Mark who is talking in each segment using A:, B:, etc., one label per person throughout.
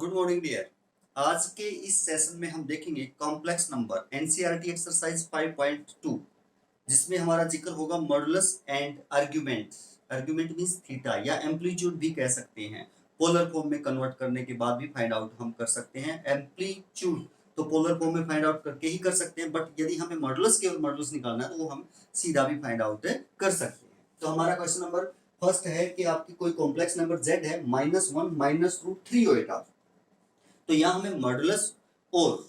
A: Good morning dear. आज के इस सेशन में हम देखेंगे कॉम्प्लेक्स नंबर एनसीईआरटी एक्सरसाइज 5.2 जिसमें हमारा जिक्र होगा modulus and argument. Argument means theta या एम्पलीट्यूड भी कह सकते हैं। पोलर फॉर्म में कन्वर्ट करने के बाद भी फाइंड आउट हम कर सकते हैं। एम्पलीट्यूड तो पोलर फॉर्म में फाइंड आउट करके ही कर सकते हैं, बट यदि हमें मॉडुलस केवल मॉडुलस निकालना है तो वो हम सीधा भी फाइंड आउट कर सकते हैं। तो हमारा क्वेश्चन नंबर फर्स्ट है कि आपकी कोई कॉम्प्लेक्स नंबर z है -1 -√3 होएगा। तो यहाँ हमें मॉडुलस और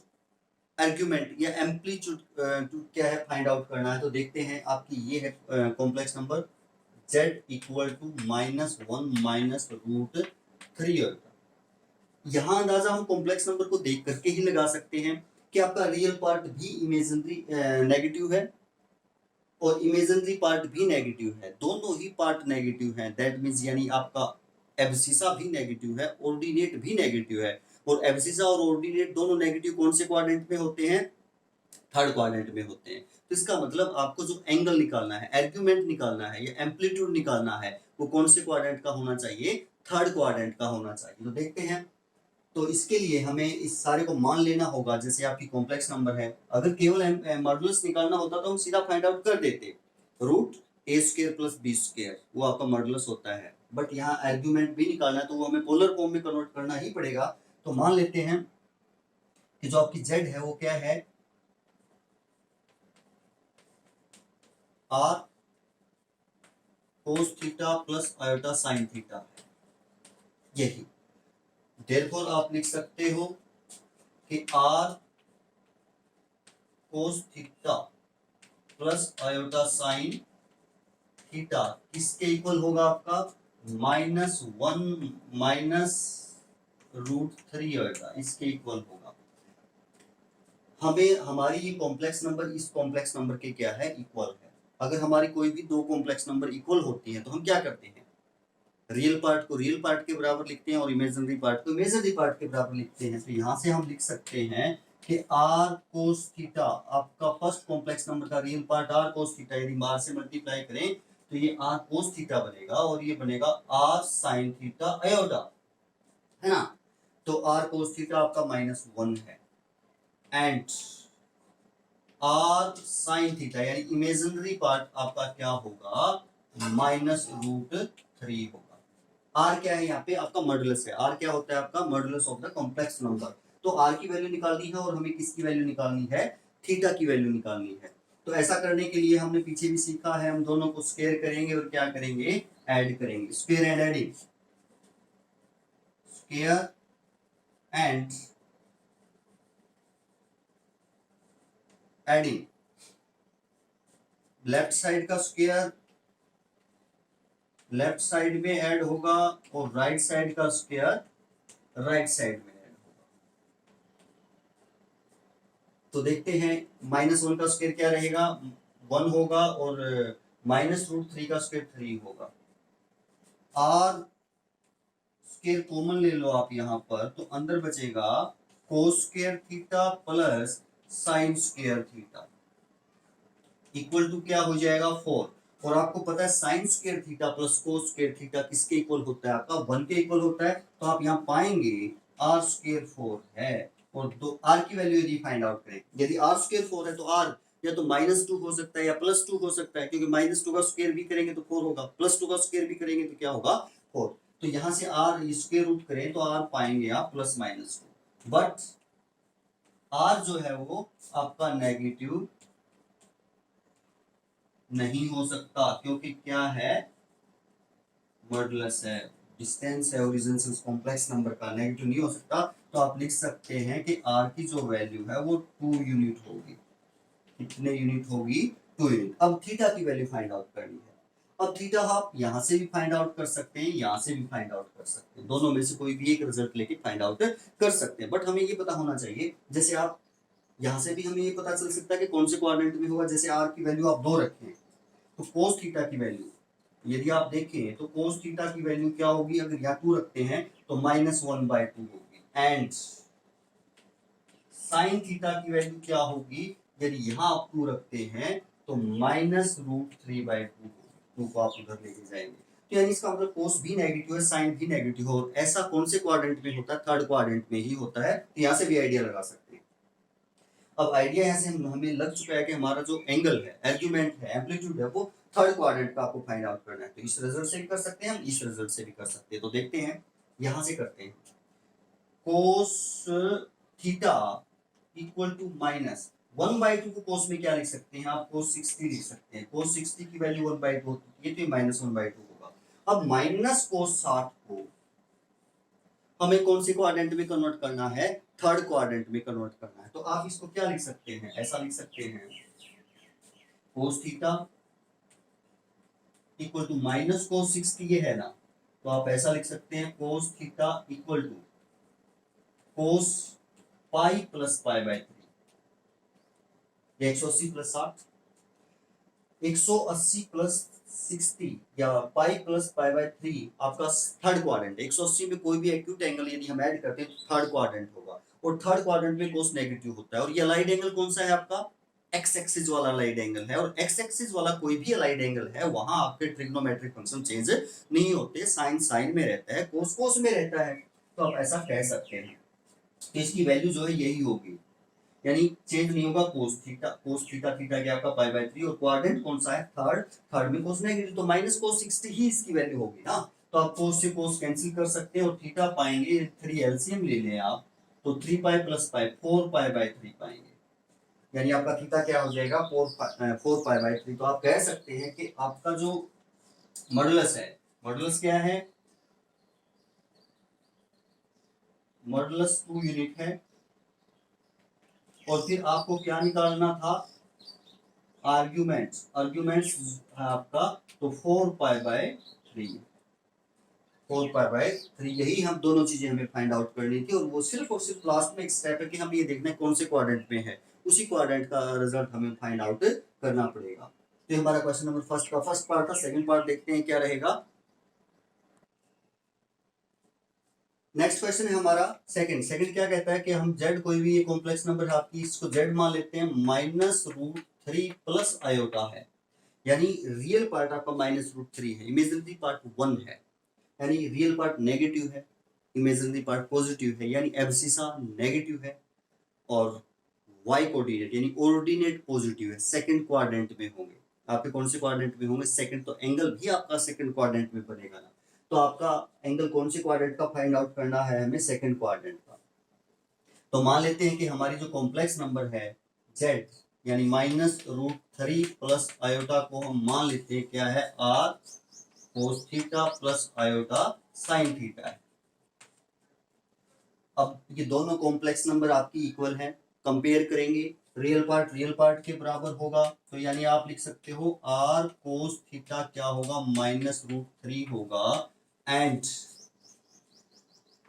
A: आर्ग्यूमेंट या एम्पलीट्यूड क्या है फाइंड आउट करना है। तो देखते हैं, आपकी ये है complex number z equal to -1 -√3। यहाँ अंदाजा हम कॉम्प्लेक्स नंबर को देख करके ही लगा सकते हैं कि आपका रियल पार्ट भी इमेजिनरी नेगेटिव है और इमेजिनरी पार्ट भी नेगेटिव है। दोनों ही पार्ट नेगेटिव हैं। दैट मींस यानी आपका एब्सिसा भी नेगेटिव है, ऑर्डिनेट भी नेगेटिव है। और एब्सिसा और ऑर्डिनेट दोनों नेगेटिव कौन से क्वाड्रेंट में होते हैं? थर्ड क्वाड्रेंट में होते हैं। तो इसका मतलब आपको जो एंगल निकालना है, आर्ग्यूमेंट निकालना है या एम्पलीट्यूड निकालना है, वो कौन से क्वाड्रेंट का होना चाहिए? थर्ड क्वाड्रेंट का होना चाहिए। तो देखते हैं। तो इसके लिए हमें इस सारे को मान लेना होगा। जैसे आपकी कॉम्प्लेक्स नंबर है, अगर केवल मॉडुलस निकालना होता तो हम सीधा फाइंड आउट कर देते, √a² + b², वो आपका मॉडुलस होता है। बट यहाँ आर्ग्यूमेंट भी निकालना है तो वो हमें पोलर फॉर्म में कन्वर्ट करना ही पड़ेगा। तो मान लेते हैं कि जो आपकी z है वो क्या है? r cos theta + iota sin theta. यही देयरफॉर आप लिख सकते हो कि r cos theta + iota sin theta किसके इक्वल होगा? आपका -1 -√3 होगा, इसके इक्वल होगा। हमें हमारी ये कॉम्प्लेक्स नंबर इस कॉम्प्लेक्स नंबर के क्या है? इक्वल है। अगर हमारी कोई भी दो कॉम्प्लेक्स नंबर इक्वल होती है तो हम क्या करते हैं? रियल पार्ट को रियल पार्ट के बराबर लिखते हैं और इमेजिनरी पार्ट को इमेजिनरी पार्ट के बराबर लिखते हैं। तो यहाँ से हम लिख सकते हैं कि r cos थीटा, आपका फर्स्ट कॉम्प्लेक्स नंबर का real part r cos theta, यदि r से मल्टीप्लाई करें तो ये r cos थीटा बनेगा और ये बनेगा r sin थीटा आयोटा, है ना। तो r cos थीटा आपका -1 है एंड r sin थीटा यानी इमेजिनरी पार्ट आपका क्या होगा? -√3 होगा। r क्या है? यहाँ पे आपका मॉडुलस है। r क्या होता है? आपका modulus of the complex number. तो r की वैल्यू निकालनी है और हमें किसकी वैल्यू निकालनी है? थीटा की वैल्यू निकालनी है। तो ऐसा करने के लिए हमने पीछे भी सीखा है, हम दोनों को स्क्वायर करेंगे और क्या करेंगे? ऐड करेंगे। Square and adding, square and adding. Left side का स्क्वायर लेफ्ट साइड में ऐड होगा और राइट साइड का स्क्वायर राइट साइड में ऐड होगा। तो देखते हैं, -1 का स्क्वायर क्या रहेगा? 1 होगा और -√3 का स्क्वायर 3 होगा। r स्क्वायर कॉमन ले लो आप यहाँ पर, तो अंदर बचेगा cos square theta plus sin square theta equal to क्या हो जाएगा? 4। और आपको पता है sine square theta plus cos square theta किसके इक्वल होता है? आपका 1 के इक्वल होता है। तो आप यहाँ पाएंगे r² 4 है और दो r की वैल्यू यदि फाइंड आउट करें, यदि r² 4 है तो r या तो -2 हो सकता है या +2 हो सकता है, क्योंकि -2 का स्क्वायर भी करेंगे तो 4 होगा, +2 का स्क्वायर भी करेंगे तो क्या होगा? 4। तो यहाँ से r स्क्वायर रूट करें तो r पाएंगे आप +-2, बट r जो है वो आपका नेगेटिव नहीं हो सकता, क्योंकि क्या है? मॉडुलस है, डिस्टेंस है ओरिजिन से उस कॉम्प्लेक्स नंबर का, नेगेटिव नहीं हो सकता। तो आप लिख सकते हैं कि r की जो वैल्यू है वो 2 यूनिट होगी। कितने यूनिट होगी? 2 यूनिट। अब थीटा की वैल्यू फाइंड आउट करनी है। अब थीटा आप यहाँ से भी फाइंड आउट कर सकते हैं, यहाँ से भी फाइंड आउट कर सकते हैं, दोनों में से कोई भी एक रिजल्ट लेके फाइंड आउट कर सकते हैं। बट हमें ये पता होना चाहिए, जैसे आप यहाँ से भी हमें ये पता चल सकता है कि कौन से क्वाड्रेंट में होगा। जैसे r की वैल्यू आप 2 रखें तो cos थीटा की वैल्यू यदि आप देखें तो cos थीटा की वैल्यू क्या होगी? अगर यहाँ 2 रखते हैं तो -1/2 होगी एंड sin थीटा की वैल्यू क्या होगी? यदि यहाँ आप 2 रखते हैं तो -√3/2 होगी। 2 को आप उधर लेके जाएंगे तो यानी इसका मतलब कोस भी नेगेटिव है, साइन भी नेगेटिव हो। ऐसा कौन से क्वाड्रेंट में होता है? थर्ड क्वाड्रेंट में ही होता है। तो यहाँ से भी आइडिया लगा सकते हैं। अब आइडिया यहाँ से हमें लग चुका है कि हमारा जो एंगल है, आर्ग्यूमेंट है, एम्पलीट्यूड है, वो थर्ड क्वाड्रेंट का आपको फाइंड आउट करना है। तो इस रिजल्ट से भी कर सकते हैं हम, इस रिजल्ट से भी कर सकते हैं। तो देखते हैं, यहाँ से करते हैं। Cos theta equal to minus 1/2 को कोस में क्या लिख सकते हैं आप? कोस 60 लिख सकते हैं। कोस 60 की वैल्यू 1/2 होती है, तो -1/2 होगा। अब माइनस कोस 60 को हमें कौन से क्वाड्रेंट में कन्वर्ट करना है? थर्ड क्वाड्रेंट में कन्वर्ट करना है। तो आप इसको क्या लिख सकते हैं? ऐसा लिख सकते हैं, cos theta equal to minus cos 60, ये है ना, तो आप ऐसा लिख सकते हैं, cos theta equal to cos pi plus पाई/3। 180 प्लस 60, 180 प्लस 60 या पाई प्लस पाई/3 आपका थर्ड क्वाड्रेंट है। 180 में कोई भी एक्यूट एंगल यदि हम ऐड करते हैं तो थर्ड क्वाड्रेंट होगा, और थर्ड क्वाड्रेंट में कोस नेगेटिव होता है। और ये अलाइड एंगल कौन सा है आपका? एक्स एक्सिस वाला अलाइड एंगल है। और एक्स एक्सिस वाला कोई भी अलाइड एंगल है, वहां आपके ट्रिग्नोमेट्रिक फंक्शन चेंज नहीं होते। साइन साइन में रहता है, कोस कोस में रहता है। तो आप ऐसा कह सकते हैं। तो इसकी वैल्यू जो है यही होगी, यानी चेंज नहीं होगा। कोस थीटा थीटा क्या आपका पाई/3, और क्वाड्रेंट कौन सा है? थर्ड। थर्ड में कोस नेगेटिव, तो माइनस कोस 60 ही इसकी वैल्यू होगी ना। तो आप कोस से कोस कैंसिल कर सकते हैं और थीटा पाएंगे 3, एलसीएम ले लें आप, तो 3 पाई प्लस पाई 4 पाई/3 पाएंगे। यानी आपका थीटा क्या हो जाएगा? 4 पाई/3। तो आप कह सकते हैं कि आपका जो मॉडुलस है, मॉडुलस क्या है? मॉडुलस 2 यूनिट है। और फिर आपको क्या निकालना था? आर्ग्यूमेंट्स। आर्ग्यूमेंट्स है आपका, तो 4 पाई/3, 4 पाई/3, यही हम दोनों चीजें हमें फाइंड आउट करनी थी। और वो सिर्फ और सिर्फ लास्ट में एक स्टेप है कि हम ये देखना है कौन से क्वाड्रेंट में है, उसी क्वाड्रेंट का रिजल्ट हमें फाइंड आउट करना पड़ेगा। तो हमारा क्वेश्चन नंबर फर्स्ट का फर्स्ट पार्ट था। सेकंड पार्ट देखते हैं क्या रहेगा। नेक्स्ट क्वेश्चन है हमारा सेकंड। सेकंड क्या कहता है कि हम z, कोई भी ये कॉम्प्लेक्स नंबर है आपकी, इसको z मान लेते हैं, -√3 प्लस आयोटा है। यानी रियल पार्ट आपका -√3 है, इमेजिनरी पार्ट 1 है। यानी रियल पार्ट नेगेटिव है, इमेजिनरी पार्ट पॉजिटिव है, यानी एब्सिसा नेगेटिव है। और y कोऑर्डिनेट यानी ऑर्डिनेट पॉजिटिव है, सेकंड क्वाड्रेंट में होंगे। आपके कौन से क्वाड्रेंट में होंगे? सेकंड। तो एंगल भी आपका सेकंड क्वाड्रेंट में बनेगा ना। तो आपका एंगल कौन से क्वाड्रेंट का फाइंड आउट करना है हमें? सेकंड क्वाड्रेंट का। तो मान लेते हैं कि हमारी जो कॉम्प्लेक्स नंबर है z, यानी -√3 प्लस आयोटा को हम मान लेते हैं क्या है? r कोस theta plus iota sine theta है। अब ये दोनों कॉम्प्लेक्स नंबर आपकी इक्वल हैं, कंपेयर करेंगे। रियल पार्ट के बराबर होगा, तो यानी आप लिख सकते हो r कोस थीटा क्या होगा? -√3 होगा, एंड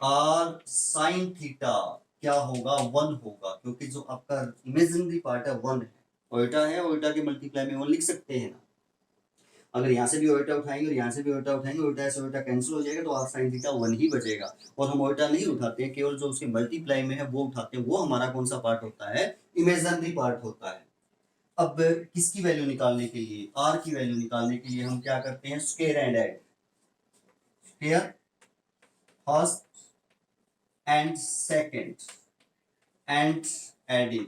A: r साइन थीटा क्या होगा? 1 होगा, क्योंकि जो आपका इमेजिनरी पार्ट है 1 है। ओइटा है, ओइटा के मल्टीप्लाई में 1 लिख सकते हैं ना। अगर यहाँ से भी ओइटा उठाएंगे और यहाँ से भी ओइटा उठाएंगे, ओइटा से ओइटा कैंसिल हो जाएगा, तो r साइन थीटा 1 ही बचेगा। और हम ओइटा नहीं उठाते हैं, केवल जो उसके मल्टीप्लाई में है वो उठाते हैं। वो हमारा कौन सा पार्ट होता है? इमेजिनरी पार्ट होता है। अब किसकी वैल्यू निकालने के लिए? r की वैल्यू निकालने के लिए हम क्या करते हैं? Square and add. Square first and second and adding,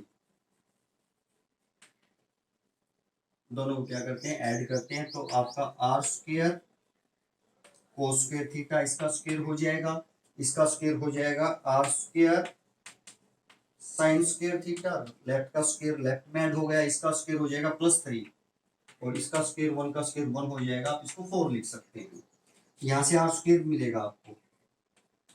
A: दोनों को क्या करते हैं? ऐड करते हैं। तो आपका r square cos square theta, इसका स्क्वायर हो जाएगा, इसका स्क्वायर हो जाएगा r square sine square theta, left का स्क्वायर लेफ्ट में ऐड हो गया, इसका स्क्वायर हो जाएगा +3, और इसका स्क्वायर 1 का स्क्वायर 1 हो जाएगा। आप इसको 4 लिख सकते हैं। यहाँ से r स्क्वायर मिलेगा आपको,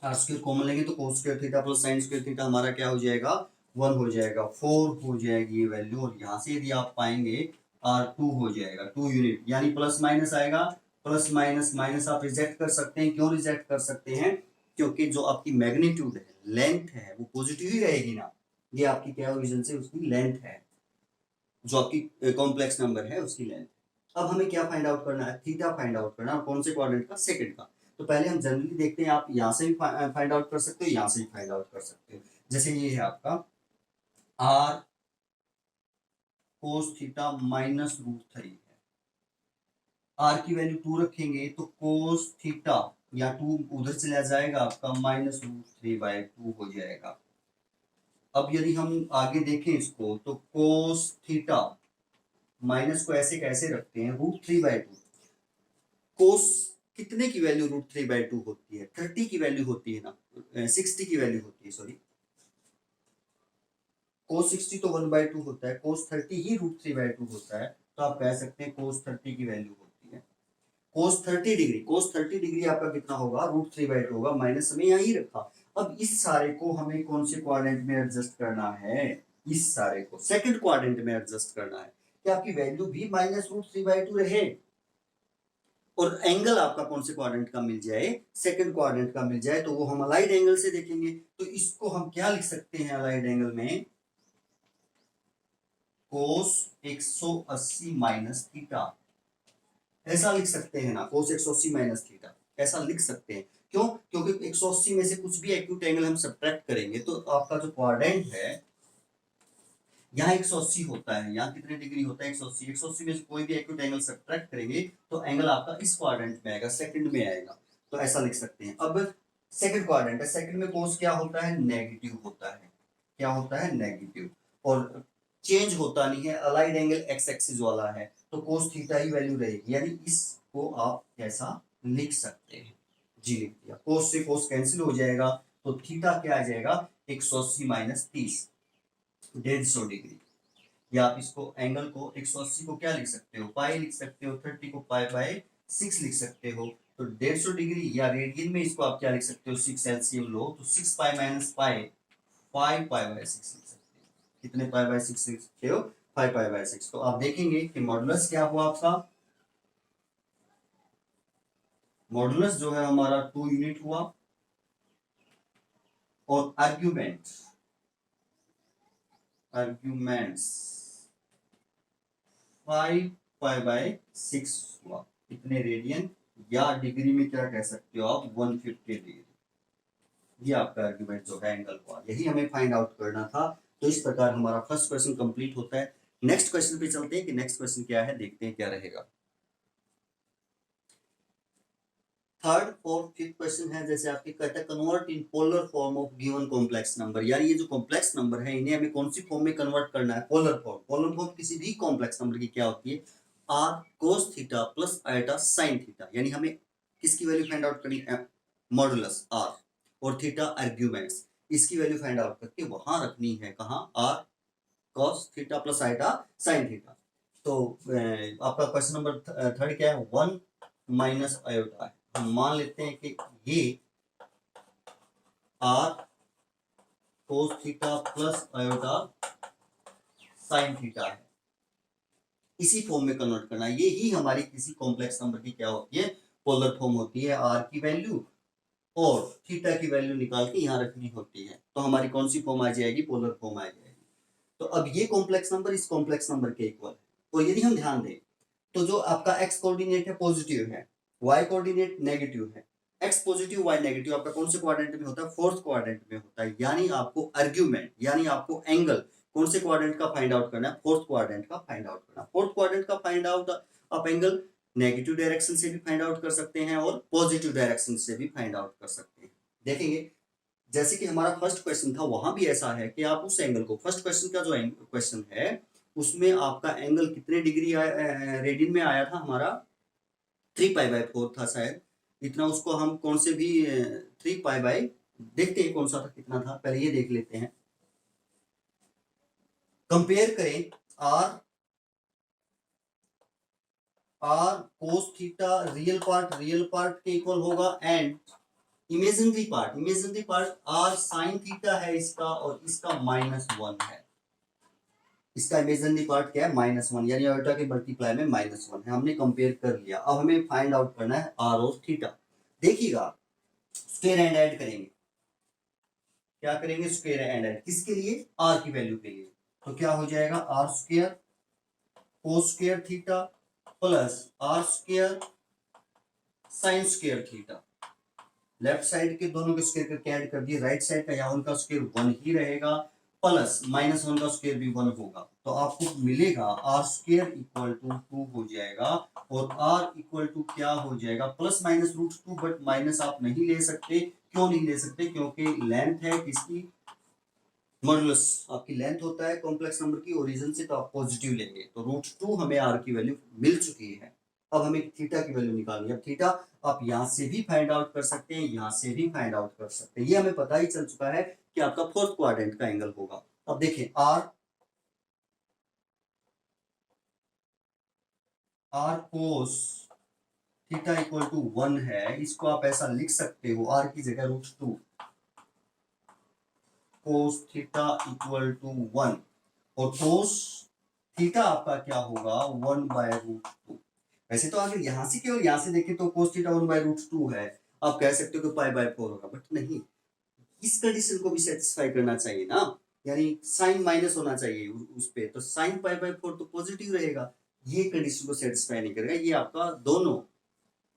A: r स्क्वायर कॉमन लेंगे तो कोस square theta plus sine square theta हमारा क्या हो जाएगा? 1 हो जाएगा, 4 हो जाएगी ये वैल्यू। और यहाँ से यदि आप पाएंगे r2 हो जाएगा, 2 यूनिट, यानी प्लस माइनस आएगा। प्लस माइनस माइनस आप रिजेक्ट कर सकते हैं। क्यों रिजेक्ट कर सकते हैं? क्योंकि जो आपकी मैग्नीट्यूड है, लेंथ है, वो पॉजिटिव ही रहेगी ना। ये आपकी क्या रीजन से उसकी लेंथ है, जो आपकी कॉम्प्लेक्स नंबर है उसकी लेंथ। अब हमें क्या फाइंड आउट करना है? थीटा फाइंड आउट करना है। और कौन से क्वाड्रेंट का? सेकंड का। तो पहले हम जनरली देखते हैं, आप यहाँ से भी फाइंड आउट कर सकते हो, यहाँ से भी फाइंड आउट कर सकते हो। जैसे ये है आपका r कोस थीटा -√3 है, आर की वैल्यू 2 रखेंगे तो कोस थीटा या 2 उधर चला जाएगा, आपका -√3/2 हो जाएगा। अब यदि हम आगे देखें इसको तो कोस थीटा माइनस को ऐसे कैसे रखते हैं, √3/2। कोस कितने की वैल्यू √3/2 होती है, 30 की वैल्यू होती है ना, 60 की वैल्यू होती है, सॉरी। कोस 60 तो 1/2 होता है, कोस 30 ही √3/2 होता है, तो आप कह सकते हैं कोस 30 की वैल्यू होती है कोस 30 डिग्री आपका कितना होगा, √3/2 होगा, माइनस हमें यहीं रखा। अब इस सारे को हमें कौन से क्वाड्रेंट में एडजस्ट करना है, इस सारे को सेकंड क्वाड्रेंट में एडजस्ट करना है कि आपकी वैल्यू भी -√3/2 रहे और एंगल आपका कौन से क्वाड्रेंट का मिल जाए, सेकंड क्वाड्रेंट का मिल जाए, तो वो हम अलाइड एंगल से देखेंगे। तो इसको हम क्या लिख सकते हैं अलाइड एंगल में, कोस 180 माइनस थीटा, ऐसा लिख सकते हैं ना, कोस 180 माइनस थीटा ऐसा लिख सकते हैं। क्यों, क्योंकि 180 में से कुछ भी एक्यूट एंगल हम सब्ट्रैक्ट करेंगे तो आपका जो क्वाड्रेंट है यहाँ 180 होता है, यहाँ कितने डिग्री होता है, 180 में से कोई भी एक्यूट एंगल सब्ट्रैक्ट करेंगे तो एंगल आपका इस क्वाड्रेंट में आएगा, सेकंड में आएगा, तो ऐसा लिख सकते हैं। अब सेकंड क्वाड्रेंट है, सेकंड में कोस क्या होता है, नेगेटिव होता है, क्या होता है, नेगेटिव, और चेंज होता नहीं है, अलाइड एंगल एक्स एक्सिस वाला है, तो कोस थीटा ही वैल्यू रहेगी, यानी इसको आप कैसा लिख सकते हैं, जी लिख दिया, कोस से कोस कैंसिल हो जाएगा तो थीटा क्या आ जाएगा, 180 माइनस 30, 150 डिग्री, या आप इसको एंगल को 180 को क्या लिख सकते हो, पाई लिख सकते हो, 30 को पाई/6 लिख सकते हो, तो 150 डिग्री, या रेडियन में इसको आप क्या लिख सकते हो, 6 एलसीएम लो तो 6 पाई माइनस पाई 5 पाई/6 लिख सकते हो, कितने पाई/6 लिख सकते हो, 5 पाई/6। तो आप देखेंगे कि मॉडुलस क्या हुआ आपका, मॉडुलस जो है हमारा 2 यूनिट हुआ, और आर्ग्यूमेंट्स 5 पाई/6 हुआ, कितने रेडियन, या डिग्री में क्या कह सकते हो आप, 150 डिग्री, ये आपका आर्ग्यूमेंट जो है एंगल हुआ, यही हमें फाइंड आउट करना था। तो इस प्रकार हमारा फर्स्ट क्वेश्चन कंप्लीट होता है। नेक्स्ट क्वेश्चन पे चलते हैं कि नेक्स्ट क्वेश्चन क्या है, देखते हैं क्या रहेगा। थर्ड और फिफ्थ क्वेश्चन है, जैसे आपके कहता है convert in polar form of given complex number, यार ये जो कॉम्प्लेक्स नंबर है इन्हें हमें कौन सी फॉर्म में कन्वर्ट करना है, पोलर फॉर्म। पोलर फॉर्म किसी भी कॉम्प्लेक्स नंबर की क्या होती है, r cos theta plus iota sine theta, यानी हमें किसकी वैल्यू फाइंड आउट करनी है, मॉडुलस आर, और थीटा आर्ग्यूमेंट्स, इसकी वैल्यू फाइंड आउट करके वहां रखनी है, कहाँ, r cos theta plus iota sine theta. तो आपका क्वेश्चन नंबर थर्ड क्या है, 1 माइनस आयोटा है, हम मान लेते हैं कि ये r cos theta plus iota sine theta है, इसी फॉर्म में कन्वर्ट करना है, ये ही हमारी किसी कॉम्प्लेक्स नंबर की क्या होती है, पोलर फॉर्म होती है, आर की वैल्यू और थीटा की वैल्यू निकाल के यहाँ रखनी होती है, तो हमारी कौन सी फॉर्म आ जाएगी, पोलर फॉर्म आ जाएगी। तो अब ये कॉम्प्लेक्स नंबर इस कॉम्प्लेक्स नंबर के इक्वल है, तो यदि हम ध्यान दें तो जो आपका एक्स कोऑर्डिनेट है पॉजिटिव है, वाई कोऑर्डिनेट नेगेटिव है, एक्स पॉजिटिव वाई नेगेटिव आपका कौन से क्वाड्रेंट में होता है, फोर्थ क्वाड्रेंट में होता है, यानी आपको आर्ग्यूमेंट यानी आपको एंगल कौन से क्वाड्रेंट का फाइंड आउट करना है, फोर्थ क्वाड्रेंट का फाइंड आउट करना। फोर्थ क्वाड्रेंट का फाइंड आउट आप एंगल नेगेटिव डायरेक्शन से भी फाइंड आउट कर सकते हैं और पॉजिटिव डायरेक्शन से भी फाइंड आउट कर सकते हैं। देखेंगे जैसे कि हमारा फर्स्ट क्वेश्चन था वहां भी ऐसा है कि आप उस एंगल को, फर्स्ट क्वेश्चन का जो क्वेश्चन है उसमें आपका एंगल कितने डिग्री रेडियन में आया था हमारा, 3 पाई/4 था शायद, इतना उसको हम कौन से भी 3 पाई, देखते हैं कौन सा था, कितना था, पहले ये देख लेते हैं, कंपेयर करें r cos theta real part के इक्वल होगा, and imaginary part r sine theta है इसका, और इसका -1 है, इसका इमेजिनरी पार्ट क्या है, -1, यानी आयोटा के मल्टीप्लाई में -1 है, हमने कंपेयर कर लिया। अब हमें फाइंड आउट करना है आर और थीटा। देखिएगा स्क्वायर एंड ऐड करेंगे, क्या करेंगे, स्क्वायर एंड ऐड, किसके लिए, आर की वैल्यू के लिए, तो क्या हो जाएगा, r square cos square theta plus r square sine square theta, left side के दोनों के स्क्वायर करके ऐड कर दिए, राइट साइड का यहाँ उनका स्क्वायर 1 ही रहेगा, प्लस माइनस वन का स्क्वायर भी 1 होगा, तो आपको मिलेगा आर स्क्वायर इक्वल टू 2 हो जाएगा, और आर इक्वल टू क्या हो जाएगा, plus minus root 2, but minus आप नहीं ले सकते। क्यों नहीं ले सकते? क्योंकि लेंथ है किसकी, मॉडुलस आपकी लेंथ होता है कॉम्प्लेक्स नंबर की ओरिजिन से, तो आप पॉजिटिव लेंगे। तो रूट 2 हमें आर की वैल्यू मिल चुकी है। अब हमें थीटा की वैल्यू निकालनी है। अब थीटा आप यहां से भी फाइंड आउट कर सकते हैं, यहां से भी फाइंड आउट कर सकते हैं। ये हमें पता ही चल चुका है कि आपका फोर्थ क्वाड्रेंट का एंगल होगा। अब देखें r cos theta equal to 1 है, इसको आप ऐसा लिख सकते हो, आर की जगह root 2 cos theta equal to 1, और कोस थीटा आपका क्या होगा, 1 बाय रूट 2। वैसे तो अगर यहां से केवल यहां से देखें तो कोस थीटा 1 बाय रूट 2 है, आप कह सकते हो कि पाई बाय 4 होगा, बट नहीं, इस कंडीशन को भी सेटिस्फाई करना चाहिए ना, यानी साइन माइनस होना चाहिए उस पे, तो साइन पाई बाय 4 तो पॉजिटिव रहेगा। ये कंडीशन को सेटिस्फाई नहीं करेगा। ये आपका दोनों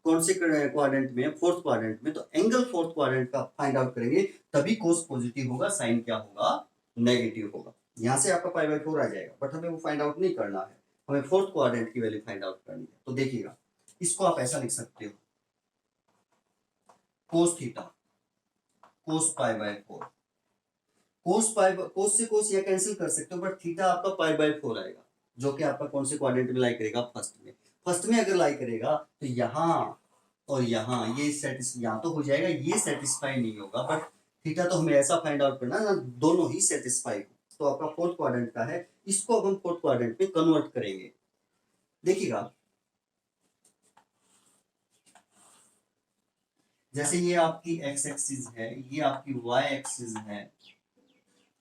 A: कौन से क्वाड्रेंट में, फोर्थ क्वाड्रेंट में, तो एंगल फोर्थ क्वाड्रेंट का फाइंड आउट करेंगे, तभी कोस पॉजिटिव होगा, साइन क्या होगा, नेगेटिव होगा। यहां से आपका पाई बाय 4 आ जाएगा, बट हमें वो फाइंड आउट नहीं करना है, हमें फोर्थ क्वाड्रेंट की वैल्यू फाइंड आउट करनी है। तो देखिएगा, इसको आप ऐसा लिख सकते हो, कोस थीटा कोस पाई बाय 4, कोस से कोस या कैंसिल कर सकते हो, बट थीटा आपका पाई बाय 4 आएगा, जो कि आपका कौन से क्वाड्रेंट में लाई करेगा, फर्स्ट में अगर लाई करेगा तो यहाँ और यहाँ ये यहाँ तो हो जाएगा, ये सेटिस्फाई नहीं होगा, बट थीटा तो हमें ऐसा फाइंड आउट करना ना दोनों ही सेटिस्फाई हो। तो आपका फोर्थ क्वाड्रेंट का है, इसको अब हम फोर्थ क्वाड्रेंट में कन्वर्ट करेंगे। देखिएगा, जैसे ये आपकी एक्स एक्सिस है, ये आपकी वाई एक्सिस है,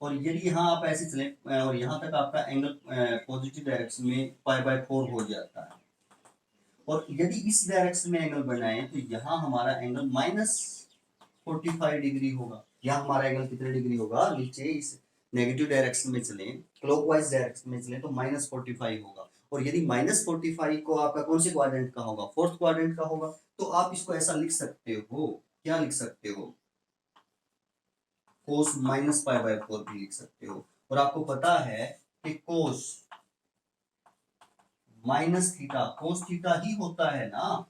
A: और यदि यहाँ आप ऐसे चले और यहाँ तक आपका एंगल पॉजिटिव डायरेक्शन में पाई बाय 4 हो जाता है, और यदि इस डायरेक्शन में एंगल बनाए तो यहाँ हमारा एंगल -45 डिग्री होगा। यहाँ हमारा एंगल कितने डिग्री होगा, नीचे इस नेगेटिव डायरेक्शन में चले, क्लॉकवाइज डायरेक्शन में चले तो -45 होगा। और यदि -45 को आपका कौन से क्वाड्रेंट का होगा, फोर्थ क्वाड्रेंट का होगा, तो आप इसको ऐसा लिख सकते हो, क्या लिख सकते हो, कोस -पाई/4 भी लिख सकते हो। और आपको पता है कि cos minus theta cos theta ही होता है ना,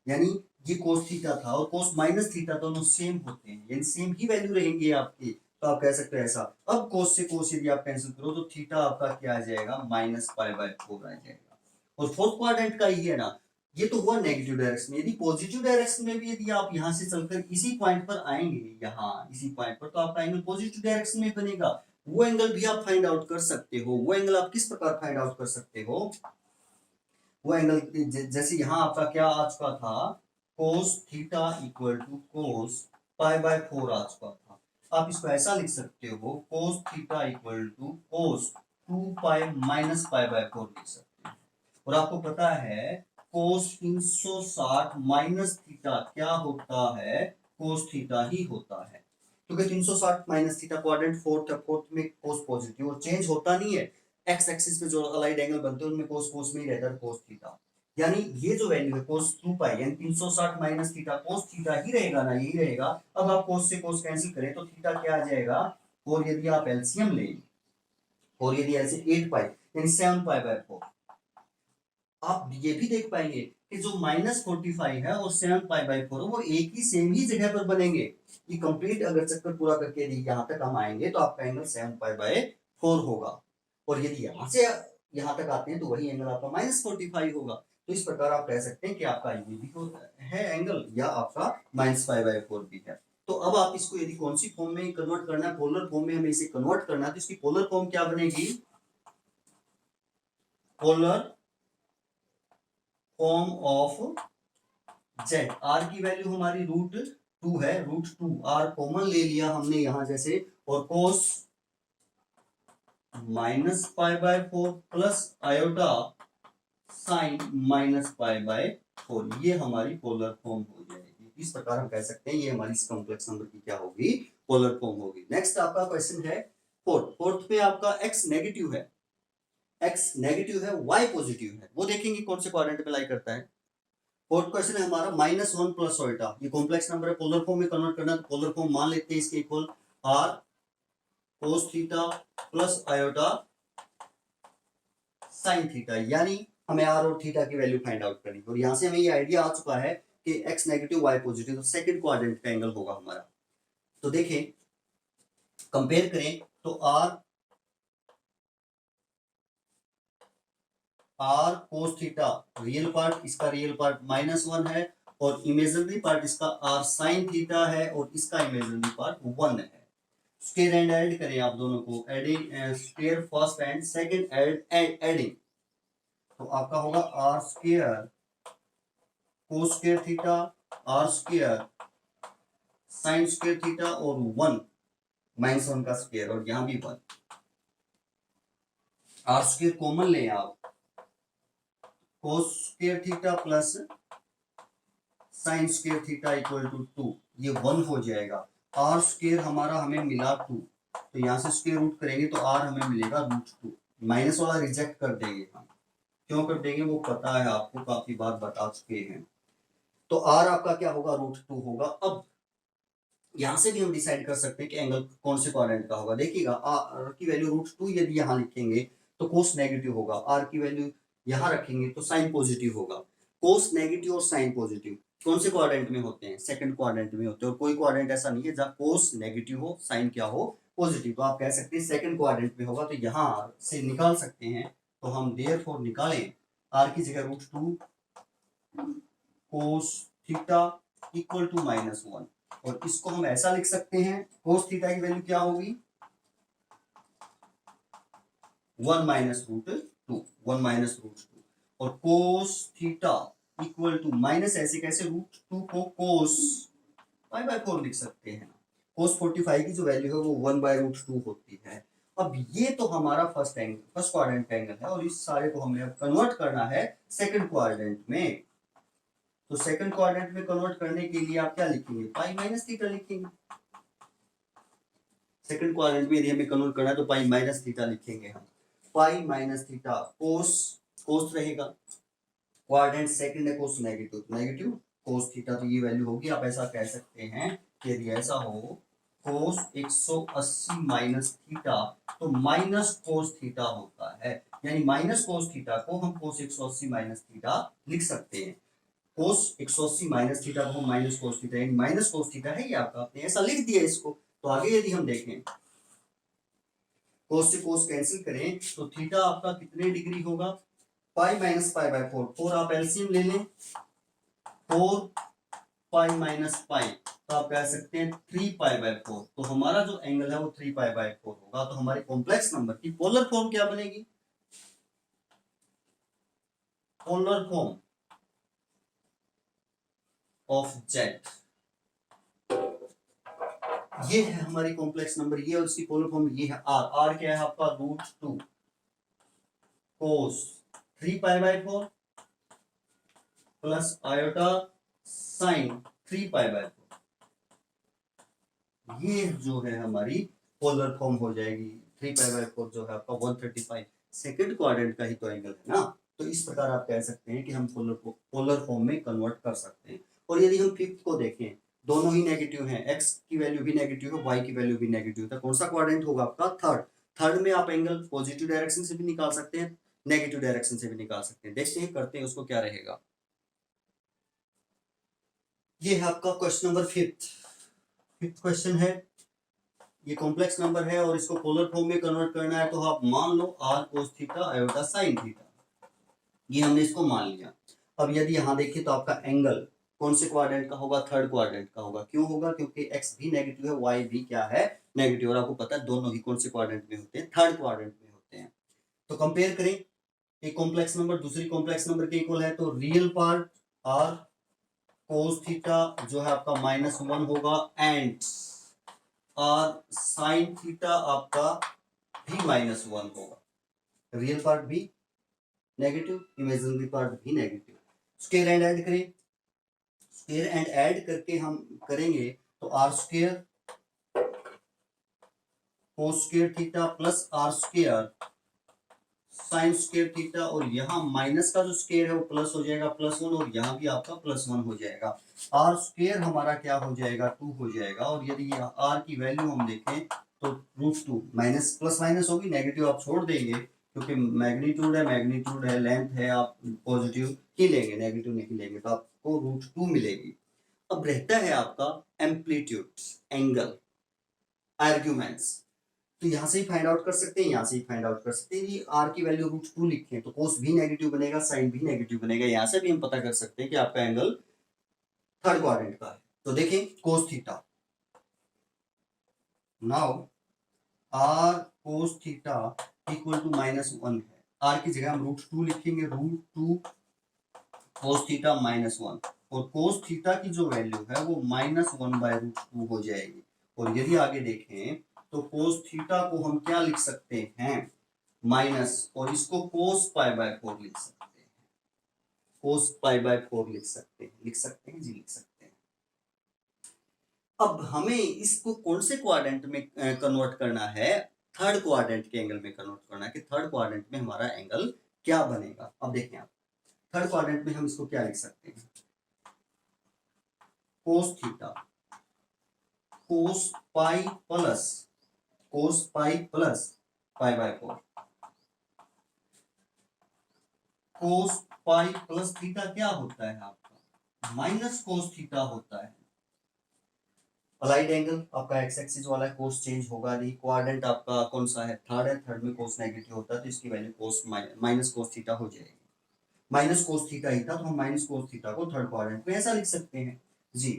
A: यानी ये कोस थीटा था और कोस माइनस थीटा दोनों सेम होते हैं, यानी सेम ही वैल्यू रहेंगे आपकी, तो आप कह सकते हो ऐसा। अब कोस से कोस यदि आप कैंसिल करो तो थीटा आपका क्या आ जाएगा, -पाई/4 आ जाएगा। और फोर्थ क्वाड्रेंट का ही है ना, ये तो हुआ नेगेटिव डायरेक्शन में। यदि पॉजिटिव डायरेक्शन में भी यदि आप यहां से चलकर इसी पॉइंट पर आएंगे, यहाँ इसी पॉइंट पर, तो आपका एंगल पॉजिटिव डायरेक्शन में बनेगा। वो एंगल भी आप फाइंड आउट कर सकते हो। वो एंगल आप किस प्रकार फाइंड आउट कर सकते हो, वो एंगल जैसे यहाँ आपका क्या आ चुका था, कोस थीटा इक्वल टू कोस पाई/4 आ चुका था। आप इसको ऐसा लिख सकते हो, कोस थीटा इक्वल टू कोस 2 पाई -पाई/4 लिख सकते हो। और आपको पता है कोस 360 माइनस थीटा क्या होता है, कोस थीटा ही होता है, क्योंकि 360 माइनस थीटा क्वाड्रेंट फोर्थ है, फोर्थ में कोस पॉजिटिव और चेंज होता नहीं है। एक्स एक्सिस पे जो अलाइड एंगल बनते हैं उनमें कोस कोस में ही रहता है कोस थीटा, यानी ये जो वैल्यू है कोस 2 पाई यानी 360 माइनस थीटा कोस थीटा ही रहेगा ना, यही रहेगा। अब आप कोस से कोस कैंसिल करें तो थीटा क्या आ जाएगा, और यदि आप एलसीएम लें, और यदि ऐसे 8 पाई यानी 7 पाई/4, आप ये भी देख पाएंगे कि जो -45 है और 7 पाई/4 वो एक ही सेम ही जगह पर बनेंगे। ये कंप्लीट अगर चक्कर पूरा करके यदि यहाँ तक हम आएंगे तो आपका एंगल 7 पाई/4 होगा, और यदि यहाँ से यहाँ तक आते हैं तो वही एंगल आपका -45 होगा। तो इस प्रकार आप कह सकते हैं कि आपका ये भी है एंगल, या आपका -पाई/4 भी है। तो अब आप इसको यदि कौन सी फॉर्म में कन्वर्ट करना है, पोलर फॉर्म में हमें इसे कन्वर्ट करना है, तो इसकी पोलर फॉर्म क्या बनेगी, polar form of z. R की वैल्यू हमारी √2 है, √2 आर कॉमन ले लिया हमने यहां जैसे, और कोस -पाई/4 प्लस आयोटा साइन -पाई/4, ये हमारी पोलर फॉर्म हो जाएगी। इस प्रकार हम कह सकते हैं ये हमारी इस कॉम्प्लेक्स नंबर की क्या होगी, पोलर फॉर्म होगी। नेक्स्ट आपका क्वेश्चन है फोर्थ पे आपका एक्स नेगेटिव है, वाई पॉजिटिव है, वो देखेंगे कौन से क्वाड्रेंट पे लाई करता है। फोर्थ क्वेश्चन है हमारा -1 प्लस ओल्टा, ये कॉम्प्लेक्स नंबर है, पोलर फॉर्म में कन्वर्ट करना, तो पोलर फॉर्म मान लेते हैं इसके इक्वल r cos theta plus iota sine theta, यानी हमें आर और थीटा की वैल्यू फाइंड आउट करनी है। और यहां से हमें ये आइडिया आ चुका है कि एक्स नेगेटिव वाई पॉजिटिव, तो सेकंड क्वाड्रेंट का एंगल होगा हमारा। तो देखें, कंपेयर करें तो r cos theta real part, इसका रियल पार्ट -1 है, और इमेजिनरी पार्ट इसका आर साइन थीटा है, और इसका इमेजिनरी पार्ट 1 है। स्क्वायर एंड ऐड करें आप दोनों को, adding square first and second adding, तो आपका होगा r square cos square theta, r square sine square theta, और 1 -1 का स्क्वायर, और यहां भी 1। आर स्क्वायर कॉमन लें आप, cos square theta plus sine square theta equal to 2, ये 1 हो जाएगा। आर स्क्वायर हमारा हमें मिला 2, तो यहां से स्क्वायर रूट करेंगे तो आर हमें मिलेगा √2। माइनस वाला रिजेक्ट कर देंगे हम, क्यों कर देंगे वो पता है आपको, काफी बार बता चुके हैं। तो आर आपका क्या होगा, √2 होगा। अब यहां से भी हम डिसाइड कर सकते हैं कि एंगल कौन से क्वाड्रेंट का होगा। देखिएगा, आर की वैल्यू √2 यदि यहां लिखेंगे तो कोस नेगेटिव होगा, आर की वैल्यू यहां रखेंगे तो साइन पॉजिटिव होगा। कोस नेगेटिव और साइन पॉजिटिव कौन से क्वाड्रेंट में होते हैं, सेकंड क्वाड्रेंट में होते हैं। और कोई क्वाड्रेंट ऐसा नहीं है जहां कोस नेगेटिव हो साइन क्या हो, पॉजिटिव। तो आप कह सकते हैं सेकंड क्वाड्रेंट में होगा, तो यहां से निकाल सकते हैं। तो हम देयरफॉर निकालें आर की जगह √2 कोस थीटा इक्वल टू -1, और इसको हम ऐसा लिख सकते हैं, कोस थीटा की वैल्यू क्या होगी, 1 माइनस √2, और cos theta equal to minus, ऐसे कैसे, √2 को कोस π/4 लिख सकते हैं। कोस 45 की जो वैल्यू है वो 1/√2 होती है। अब ये तो हमारा फर्स्ट क्वाड्रेंट का एंगल है, और इस सारे को हमें अब कन्वर्ट करना है सेकंड क्वाड्रेंट में। तो सेकंड क्वाड्रेंट में कन्वर्ट करने के लिए आप क्या लिखेंगे, π-θ लिखेंगे। सेकंड क्वाड्रेंट में यदि हमें कन्वर्ट करना है तो π-θ लिखेंगे हम। π-θ कोस रहेगा, क्वाड्रेंट सेकंड है, कोस नेगेटिव कोस थीटा, तो ये वैल्यू होगी। आप ऐसा कह सकते हैं कि यदि ऐसा हो कोस 180 माइनस थीटा, तो माइनस कोस थीटा होता है, यानी माइनस कोस थीटा को हम कोस 180 माइनस थीटा लिख सकते हैं। कोस 180 माइनस थीटा को हम माइनस कोस थीटा, यानी माइनस कोस थीटा है ये आपका, आपने ऐसा लिख दिया इसको। तो आगे यदि हम देखें, कोस से कोस कैंसिल करें तो थीटा आपका कितने डिग्री होगा, पाई माइनस π/4, 4 आप एलसीएम ले लें, 4 पाई माइनस पाई, तो आप कह सकते हैं 3 π/4। तो हमारा जो एंगल है वो 3 π/4 होगा। तो हमारे कॉम्प्लेक्स नंबर की पोलर फॉर्म क्या बनेगी, पोलर फॉर्म ऑफ जेड, ये है हमारी कॉम्प्लेक्स नंबर, ये और इसकी पोलर फॉर्म ये है आर। आर क्या है आपका, √2 कोस 3 π/4 प्लस आयोटा साइन 3 π/4। ये जो है हमारी पोलर फॉर्म हो जाएगी। 3 π/4 जो है आपका 135 सेकंड क्वाड्रेंट का ही तो एंगल है ना। तो इस प्रकार आप कह सकते हैं कि हम पोलर फॉर्म में कन्वर्ट कर सकते हैं। और यदि हम फिफ्थ को देखें, दोनों ही नेगेटिव हैं, एक्स की वैल्यू भी नेगेटिव है, वाई की वैल्यू भी नेगेटिव है, कौन सा क्वाड्रेंट होगा आपका, थर्ड। थर्ड में आप एंगल पॉजिटिव डायरेक्शन से भी निकाल सकते हैं, नेगेटिव डायरेक्शन से भी निकाल सकते हैं। देखते हैं, करते हैं उसको, क्या रहेगा। ये है आपका क्वेश्चन नंबर फिफ्थ क्वेश्चन है। ये कॉम्प्लेक्स नंबर है और इसको पोलर फॉर्म में कन्वर्ट करना है, तो आप मान लो r cos theta iota sine theta, ये हमने इसको मान लिया। अब यदि यहां देखिए तो आपका एंगल कौन से क्वाड्रेंट का होगा, थर्ड क्वाड्रेंट का होगा। क्यों होगा, क्योंकि एक्स भी नेगेटिव है, वाई भी क्या है, नेगेटिव। और आपको पता है दोनों ही कौन से क्वाड्रेंट में होते हैं, थर्ड क्वाड्रेंट में होते हैं। तो कंपेयर करें, एक कॉम्प्लेक्स नंबर दूसरी कॉम्प्लेक्स नंबर के इक्वल है, तो real part r cos theta जो है आपका -1 होगा, एंड और साइन थीटा आपका भी -1 होगा। रियल पार्ट भी नेगेटिव, इमेजिनरी पार्ट भी नेगेटिव। स्क्वायर एंड ऐड करें, स्क्वायर एंड ऐड करके हम करेंगे तो r square cos square theta plus r square sine square theta, और यहाँ माइनस का जो स्क्वायर है वो प्लस हो जाएगा +1, और यहाँ भी आपका +1 हो जाएगा। आर स्क्वायर हमारा क्या हो जाएगा, 2 हो जाएगा। और यदि आर की वैल्यू हम देखें तो √2 माइनस प्लस माइनस होगी, नेगेटिव आप छोड़ देंगे क्योंकि मैग्नीट्यूड है, लेंथ है, आप पॉजिटिव ही लेंगे, नेगेटिव नहीं लेंगे, तो आपको √2 मिलेगी। अब रहता है आपका एम्पलीट्यूड, एंगल, आर्ग्यूमेंट्स, तो यहां से ही फाइंड आउट कर सकते हैं, यहां से ही फाइंड आउट कर सकते हैं। ये आर की वैल्यू √2 लिखें तो कोस भी नेगेटिव बनेगा, साइन भी नेगेटिव बनेगा। यहां से भी हम पता कर सकते हैं कि आपका एंगल थर्ड क्वाड्रेंट का है। तो देखें cos theta, now r cos theta equal to -1 है। आर की जगह हम √2 लिखेंगे, √2 कोस थीटा -1, और कोस थीटा की जो वैल्यू है वो -1/√2 हो जाएगी। और यदि आगे देखें तो कोस थीटा को हम क्या लिख सकते हैं, माइनस, और इसको कोस π/4 लिख सकते हैं, कोस π/4 लिख सकते हैं, लिख सकते हैं। अब हमें इसको कौन से क्वाड्रेंट में कन्वर्ट करना है, थर्ड क्वाड्रेंट के एंगल में कन्वर्ट करना है कि थर्ड क्वाड्रेंट में हमारा एंगल क्या बनेगा। अब देखें आप, थर्ड क्वाड्रेंट में हम इसको क्या लिख सकते हैं, cos theta cos pi plus π/4, cos pi plus theta क्या होता है आपका, माइनस कोस थीटा होता है। अलाइड एंगल आपका एक्स एक्सिस वाला है, कोस चेंज होगा नहीं। क्वाड्रेंट आपका कौन सा है, थर्ड है, थर्ड में कोस नेगेटिव होता है तो इसकी वैल्यू कोस माइनस कोस थीटा हो जाएगी। माइनस कोस थीटा ही था तो हम माइनस कोस थीटा को थर्ड क्वाड्रेंट में ऐसा लिख सकते हैं जी,